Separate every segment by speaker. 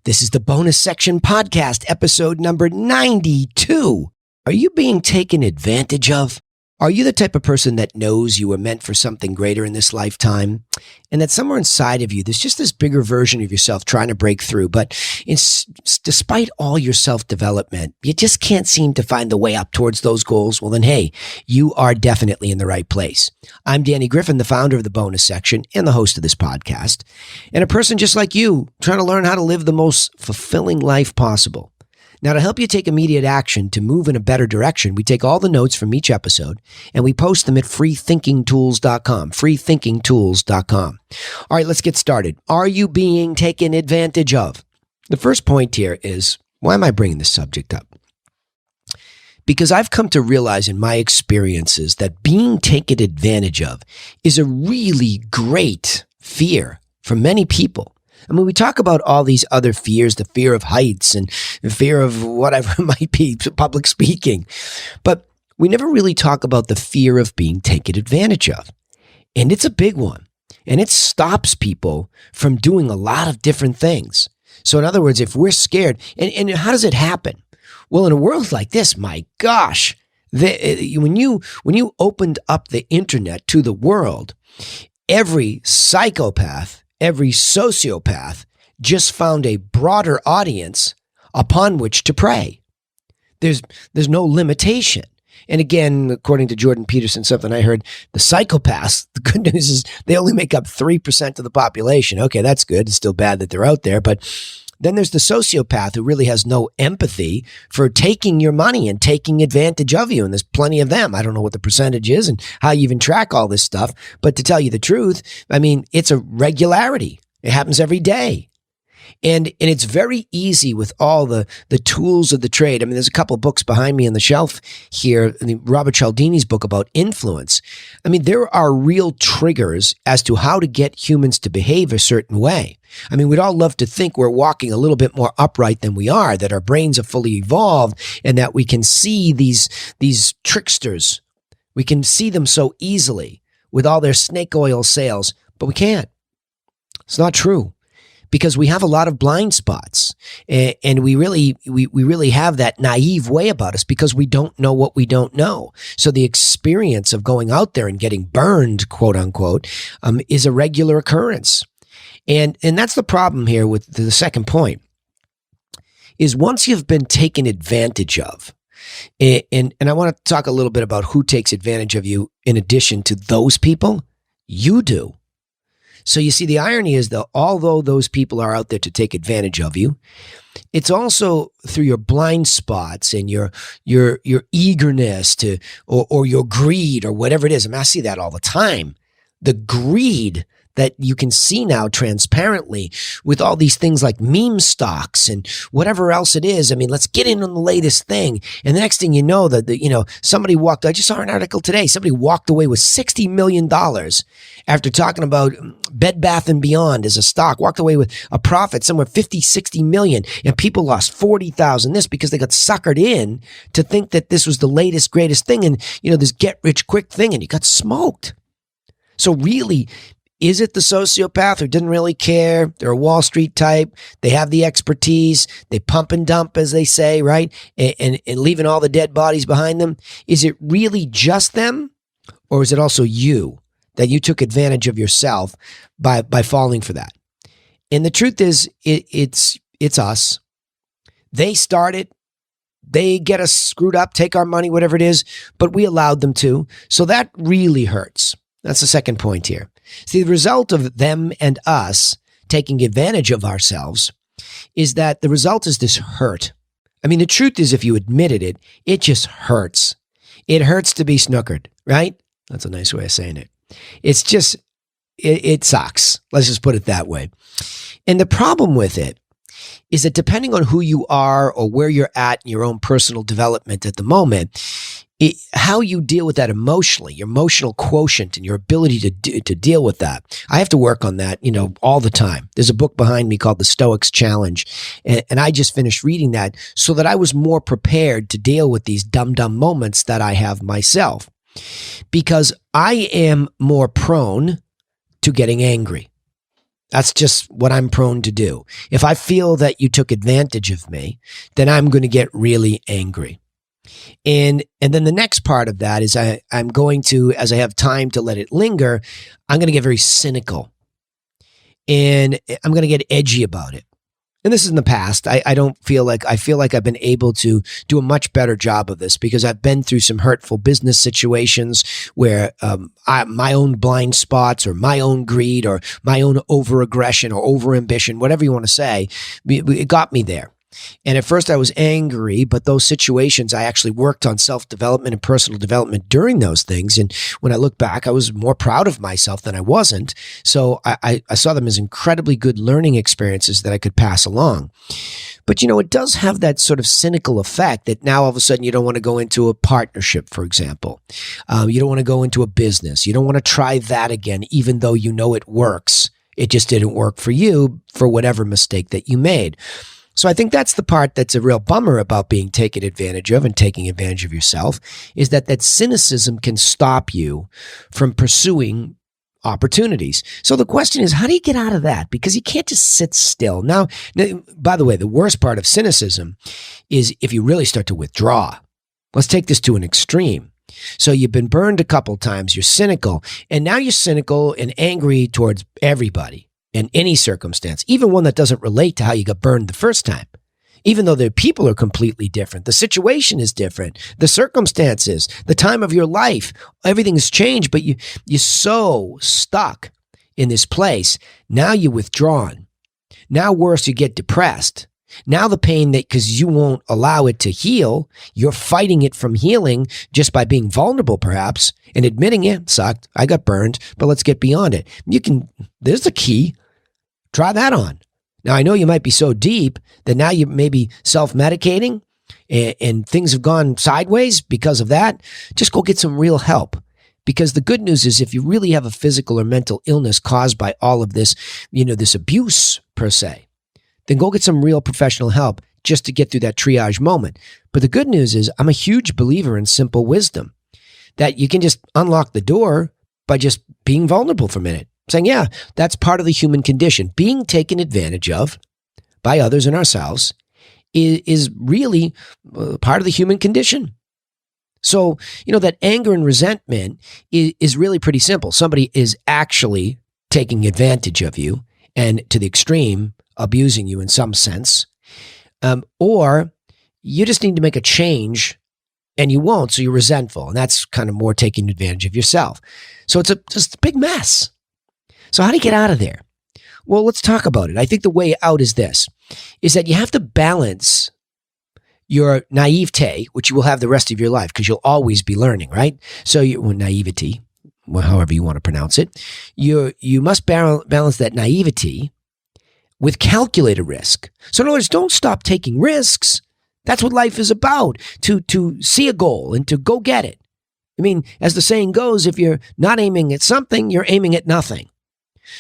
Speaker 1: This is the Bonus Section Podcast, episode number 92. Are you being taken advantage of? Are you the type of person that knows you were meant for something greater in this lifetime? And that somewhere inside of you, there's just this bigger version of yourself trying to break through. But despite all your self-development, you just can't seem to find the way up towards those goals. Well, then, hey, you are definitely in the right place. I'm Danny Griffin, the founder of the Bonus Section and the host of this podcast, and a person just like you trying to learn how to live the most fulfilling life possible. Now, to help you take immediate action to move in a better direction, we take all the notes from each episode and we post them at freethinkingtools.com, freethinkingtools.com. All right, let's get started. Are you being taken advantage of? The first point here is, why am I bringing this subject up? Because I've come to realize in my experiences that being taken advantage of is a really great fear for many people. I mean, we talk about all these other fears, the fear of heights and the fear of whatever it might be, public speaking. But we never really talk about the fear of being taken advantage of. And it's a big one. And it stops people from doing a lot of different things. So in other words, if we're scared, and how does it happen? Well, in a world like this, my gosh, when you opened up the internet to the world, every psychopath, every sociopath just found a broader audience upon which to prey. There's no limitation. And again, according to Jordan Peterson, something I heard, the psychopaths, the good news is they only make up 3% of the population. Okay, that's good. It's still bad that they're out there. But then there's the sociopath who really has no empathy for taking your money and taking advantage of you. And there's plenty of them. I don't know what the percentage is and how you even track all this stuff. But to tell you the truth, I mean, it's a regularity. It happens every day. And it's very easy with all the tools of the trade. I mean, there's a couple of books behind me on the shelf here, Robert Cialdini's book about influence. I mean, there are real triggers as to how to get humans to behave a certain way. I mean, we'd all love to think we're walking a little bit more upright than we are, that our brains are fully evolved, and that we can see these tricksters. We can see them so easily with all their snake oil sales, but we can't. It's not true. Because we have a lot of blind spots, and we really have that naive way about us because we don't know what we don't know. So the experience of going out there and getting burned, quote unquote, is a regular occurrence. And that's the problem here with the second point, is once you've been taken advantage of, and I want to talk a little bit about who takes advantage of you in addition to those people, you do. So you see, the irony is that although those people are out there to take advantage of you, it's also through your blind spots and your eagerness to, or your greed or whatever it is. I mean, I see that all the time. The greed that you can see now transparently with all these things like meme stocks and whatever else it is. I mean, let's get in on the latest thing. And the next thing you know, somebody I just saw an article today, somebody walked away with $60 million after talking about Bed Bath & Beyond as a stock, walked away with a profit somewhere 50, 60 million. And people lost 40,000 this because they got suckered in to think that this was the latest, greatest thing. And, this get rich quick thing, and you got smoked. So really, is it the sociopath who didn't really care? They're a Wall Street type. They have the expertise. They pump and dump, as they say, right? And leaving all the dead bodies behind them. Is it really just them? Or is it also you, that you took advantage of yourself by falling for that? And the truth is, it's us. They started. They get us screwed up, take our money, whatever it is, but we allowed them to. So that really hurts. That's the second point here. See, the result of them and us taking advantage of ourselves is that the result is this hurt. I mean, the truth is, if you admitted it, it just hurts. It hurts to be snookered, right? That's a nice way of saying it. It's just, it sucks. Let's just put it that way. And the problem with it is that depending on who you are or where you're at in your own personal development at the moment, how you deal with that emotionally, your emotional quotient and your ability to deal with that. I have to work on that, all the time. There's a book behind me called The Stoics Challenge, and I just finished reading that so that I was more prepared to deal with these dumb moments that I have myself, because I am more prone to getting angry. That's just what I'm prone to do. If I feel that you took advantage of me, then I'm going to get really angry. And then the next part of that is I'm going to, as I have time to let it linger, I'm going to get very cynical. And I'm going to get edgy about it. And this is in the past. I feel like I've been able to do a much better job of this because I've been through some hurtful business situations where my own blind spots or my own greed or my own over-aggression or over-ambition, whatever you want to say, it got me there. And at first I was angry, but those situations, I actually worked on self-development and personal development during those things. And when I look back, I was more proud of myself than I wasn't. So I saw them as incredibly good learning experiences that I could pass along. But, it does have that sort of cynical effect that now all of a sudden you don't want to go into a partnership, for example. You don't want to go into a business. You don't want to try that again, even though you know it works. It just didn't work for you for whatever mistake that you made. So I think that's the part that's a real bummer about being taken advantage of and taking advantage of yourself, is that cynicism can stop you from pursuing opportunities. So the question is, how do you get out of that? Because you can't just sit still. Now, by the way, the worst part of cynicism is if you really start to withdraw. Let's take this to an extreme. So you've been burned a couple times, you're cynical, and now you're cynical and angry towards everybody. In any circumstance, even one that doesn't relate to how you got burned the first time. Even though the people are completely different, the situation is different, the circumstances, the time of your life, everything's changed, but you're so stuck in this place. Now you're withdrawn. Now worse, you get depressed. Now the pain because you won't allow it to heal, you're fighting it from healing just by being vulnerable perhaps and admitting it sucked, I got burned, but let's get beyond it. There's the key. Try that on. Now, I know you might be so deep that now you may be self-medicating and things have gone sideways because of that. Just go get some real help. Because the good news is if you really have a physical or mental illness caused by all of this, this abuse per se, then go get some real professional help just to get through that triage moment. But the good news is I'm a huge believer in simple wisdom, that you can just unlock the door by just being vulnerable for a minute. Saying, yeah, that's part of the human condition. Being taken advantage of by others and ourselves is really part of the human condition. So, that anger and resentment is really pretty simple. Somebody is actually taking advantage of you and to the extreme abusing you in some sense. Or you just need to make a change and you won't, so you're resentful. And that's kind of more taking advantage of yourself. So it's just a big mess. So how do you get out of there? Well, let's talk about it. I think the way out is this, is that you have to balance your naivete, which you will have the rest of your life because you'll always be learning, right? So naivety, however you want to pronounce it, you must balance that naivety with calculated risk. So in other words, don't stop taking risks. That's what life is about, to see a goal and to go get it. I mean, as the saying goes, if you're not aiming at something, you're aiming at nothing.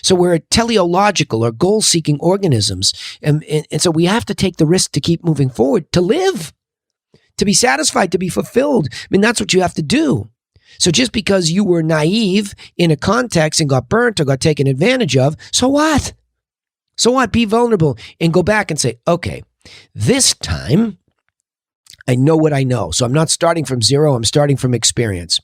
Speaker 1: So we're teleological or goal-seeking organisms. And so we have to take the risk to keep moving forward, to live, to be satisfied, to be fulfilled. I mean, that's what you have to do. So just because you were naive in a context and got burnt or got taken advantage of, so what? So what? Be vulnerable and go back and say, okay, this time I know what I know. So I'm not starting from zero. I'm starting from experience.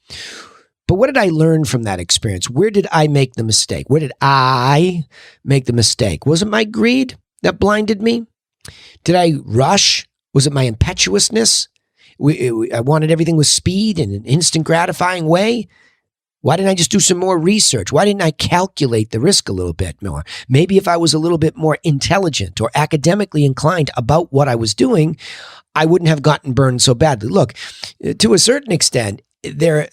Speaker 1: But what did I learn from that experience? Where did I make the mistake? Where did I make the mistake? Was it my greed that blinded me? Did I rush? Was it my impetuousness? I wanted everything with speed and an instant gratifying way. Why didn't I just do some more research? Why didn't I calculate the risk a little bit more? Maybe if I was a little bit more intelligent or academically inclined about what I was doing, I wouldn't have gotten burned so badly. Look, to a certain extent, there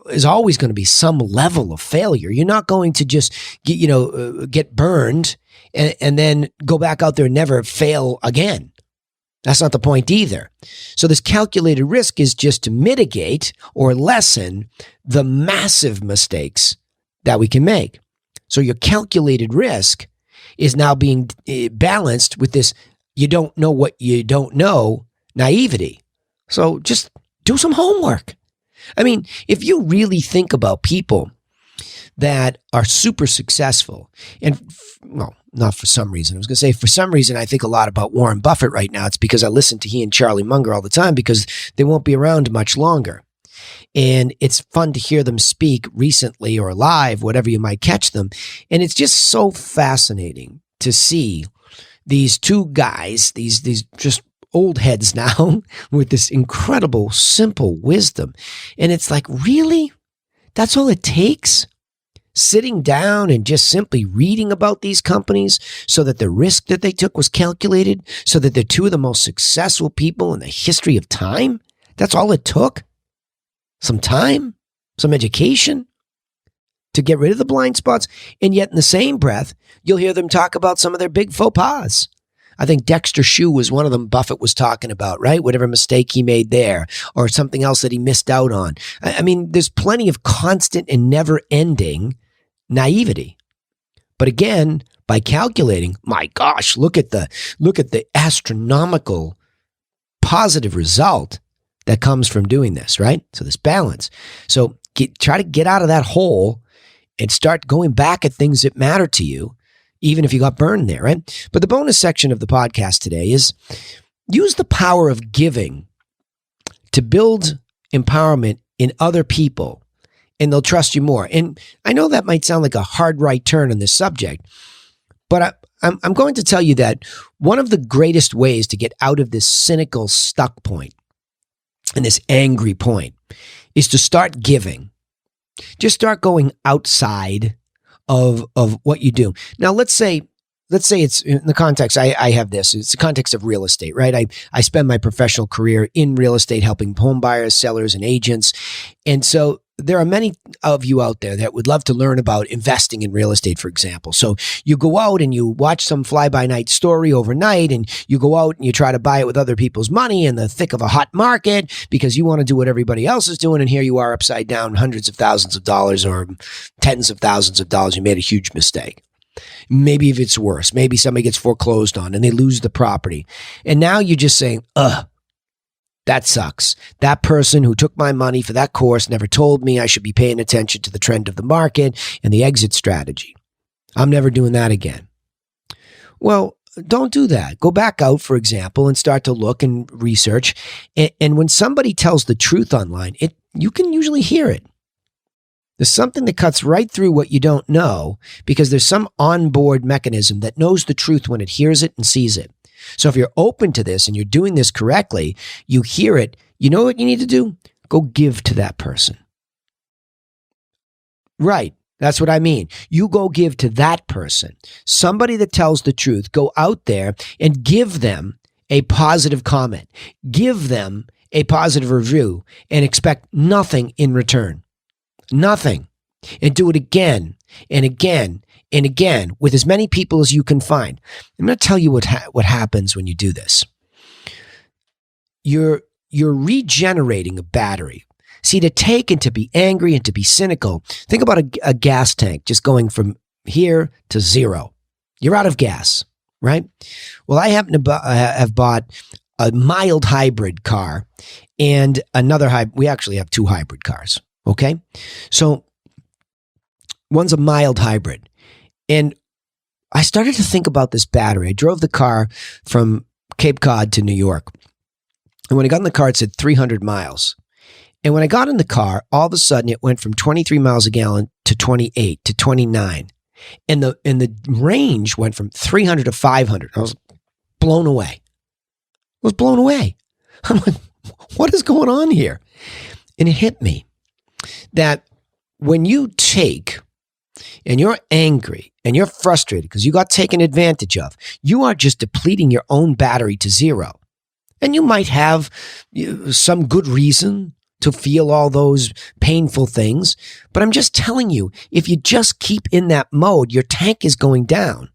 Speaker 1: is always going to be some level of failure. You're not going to just get burned and then go back out there and never fail again. That's not the point either. So this calculated risk is just to mitigate or lessen the massive mistakes that we can make. So your calculated risk is now being balanced with this you don't know what you don't know naivety. So just do some homework. I mean, if you really think about people that are super successful. And, well, not for some reason. I was going to say, for some reason, I think a lot about Warren Buffett right now. It's because I listen to he and Charlie Munger all the time because they won't be around much longer. And it's fun to hear them speak recently or live, whatever you might catch them. And it's just so fascinating to see these two guys, these just old heads now with this incredible, simple wisdom. And it's like, really? That's all it takes? Sitting down and just simply reading about these companies so that the risk that they took was calculated, so that they're two of the most successful people in the history of time? That's all it took? Some time, some education to get rid of the blind spots. And yet in the same breath, you'll hear them talk about some of their big faux pas. I think Dexter Shoe was one of them Buffett was talking about, right? Whatever mistake he made there or something else that he missed out on. I mean, there's plenty of constant and never ending naivety. But again, by calculating, my gosh, look at the astronomical positive result that comes from doing this, right? So this balance. So try to get out of that hole and start going back at things that matter to you, even if you got burned there, right? But the bonus section of the podcast today is use the power of giving to build empowerment in other people, and they'll trust you more. And I know that might sound like a hard right turn on this subject, but I'm going to tell you that one of the greatest ways to get out of this cynical stuck point and this angry point is to start giving. Just start going outside of what you do. Now, let's say it's in the context, I have this, it's the context of real estate, right? I spend my professional career in real estate, helping home buyers, sellers, and agents. And so there are many of you out there that would love to learn about investing in real estate, for example. So you go out and you watch some fly-by-night story overnight, and you go out and you try to buy it with other people's money in the thick of a hot market because you want to do what everybody else is doing. And here you are upside down, hundreds of thousands of dollars or tens of thousands of dollars. You made a huge mistake. Maybe if it's worse, maybe somebody gets foreclosed on and they lose the property. And now you're just saying, that sucks. That person who took my money for that course never told me I should be paying attention to the trend of the market and the exit strategy. I'm never doing that again. Well, don't do that. Go back out, for example, and start to look and research. And when somebody tells the truth online, you can usually hear it. There's something that cuts right through what you don't know because there's some onboard mechanism that knows the truth when it hears it and sees it. So if you're open to this and you're doing this correctly, you hear it, you know what you need to do? Go give to that person. Right. That's what I mean. You go give to that person, somebody that tells the truth. Go out there and give them a positive comment. Give them a positive review and expect nothing in return. Nothing. And do it again and again and again with as many people as you can find. I'm going to tell you what happens when you do this. You're regenerating a battery. See, to take and to be angry and to be cynical, think about a gas tank just going from here to zero. You're out of gas, right? Well, I happen to have bought a mild hybrid car and another hybrid. We actually have two hybrid cars, okay? So one's a mild hybrid. And I started to think about this battery. I drove the car from Cape Cod to New York. And when I got in the car, it said 300 miles. And when I got in the car, all of a sudden it went from 23 miles a gallon to 28 to 29. And the range went from 300 to 500. I was blown away. I'm like, what is going on here? And it hit me that when you take and you're angry and you're frustrated because you got taken advantage of, you are just depleting your own battery to zero. And you might have some good reason to feel all those painful things. But I'm just telling you, if you just keep in that mode, your tank is going down.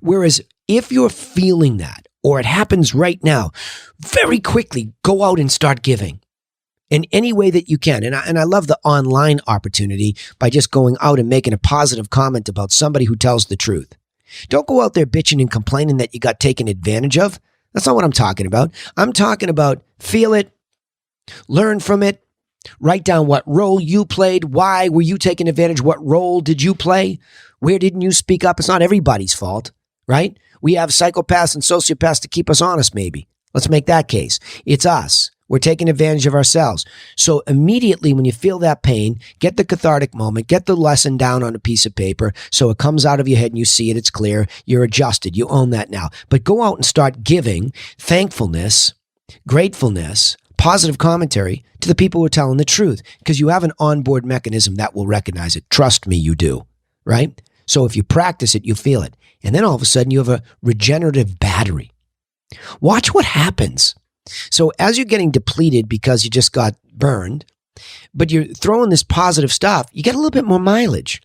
Speaker 1: Whereas if you're feeling that, or it happens right now, very quickly go out and start giving in any way that you can. And I love the online opportunity by just going out and making a positive comment about somebody who tells the truth. Don't go out there bitching and complaining that you got taken advantage of. That's not what I'm talking about. I'm talking about feel it, learn from it, Write down what role you played. Why were you taking advantage? What role did you play? Where didn't you speak up? It's not everybody's fault, right? We have psychopaths and sociopaths to keep us honest, maybe. Let's make that case. It's us. We're taking advantage of ourselves. So immediately when you feel that pain, get the cathartic moment, get the lesson down on a piece of paper so it comes out of your head and you see it, it's clear, you're adjusted, you own that now. But go out and start giving thankfulness, gratefulness, positive commentary to the people who are telling the truth, because you have an onboard mechanism that will recognize it. Trust me, you do, right? So if you practice it, you feel it. And then all of a sudden you have a regenerative battery. Watch what happens. So as you're getting depleted because you just got burned, but you're throwing this positive stuff, you get a little bit more mileage.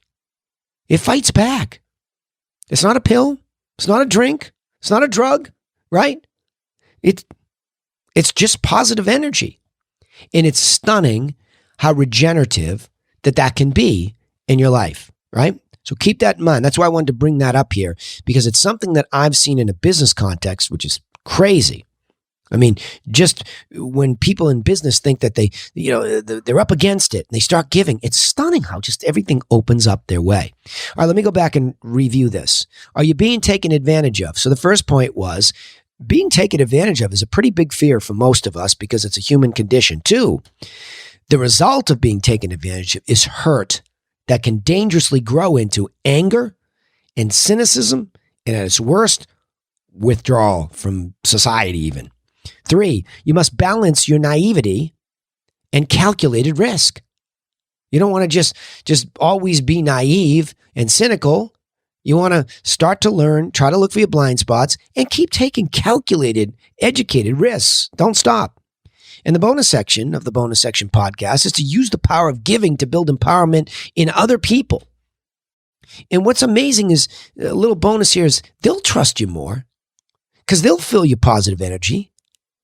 Speaker 1: It fights back. It's not a pill. It's not a drink. It's not a drug, right? It's just positive energy. And it's stunning how regenerative that can be in your life, right? So keep that in mind. That's why I wanted to bring that up here, because it's something that I've seen in a business context, which is crazy. I mean, just when people in business think that they're up against it and they start giving, it's stunning how just everything opens up their way. All right, let me go back and review this. Are you being taken advantage of? So the first point was being taken advantage of is a pretty big fear for most of us because it's a human condition. Two, the result of being taken advantage of is hurt that can dangerously grow into anger and cynicism, and at its worst, withdrawal from society even. Three, you must balance your naivety and calculated risk. You don't want to just always be naive and cynical. You want to start to learn, try to look for your blind spots, and keep taking calculated, educated risks. Don't stop. And the bonus section of the Bonus Section podcast is to use the power of giving to build empowerment in other people. And what's amazing is, a little bonus here is, they'll trust you more because they'll feel your positive energy.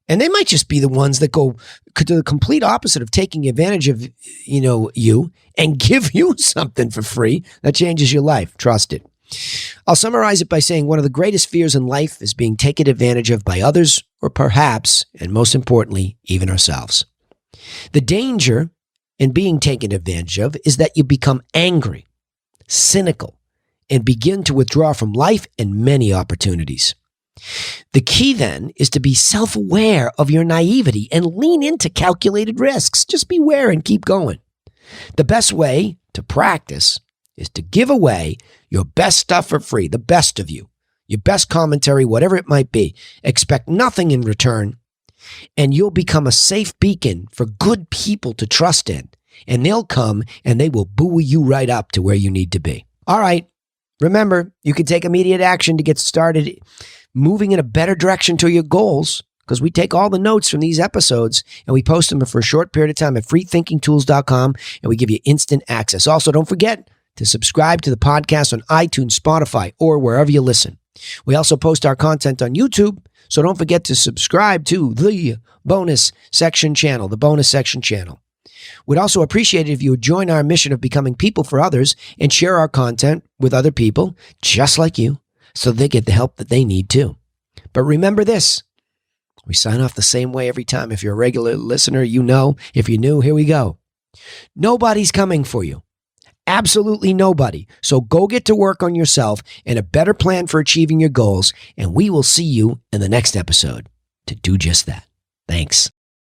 Speaker 1: And they might just be the ones that go to the complete opposite of taking advantage of, you and give you something for free that changes your life. Trust it. I'll summarize it by saying one of the greatest fears in life is being taken advantage of by others, or perhaps, and most importantly, even ourselves. The danger in being taken advantage of is that you become angry, cynical, and begin to withdraw from life and many opportunities. The key then is to be self-aware of your naivety and lean into calculated risks. Just beware and keep going. The best way to practice is to give away your best stuff for free, the best of you, your best commentary, whatever it might be. Expect nothing in return, and you'll become a safe beacon for good people to trust in, and they'll come and they will buoy you right up to where you need to be. All right. Remember, you can take immediate action to get started moving in a better direction to your goals, because we take all the notes from these episodes and we post them for a short period of time at freethinkingtools.com, and we give you instant access. Also, don't forget to subscribe to the podcast on iTunes, Spotify, or wherever you listen. We also post our content on YouTube, so don't forget to subscribe to the Bonus Section channel, the Bonus Section channel. We'd also appreciate it if you would join our mission of becoming people for others and share our content with other people just like you, so they get the help that they need too. But remember this, we sign off the same way every time. If you're a regular listener, you know. If you're new, here we go. Nobody's coming for you. Absolutely nobody. So go get to work on yourself and a better plan for achieving your goals, and we will see you in the next episode to do just that. Thanks.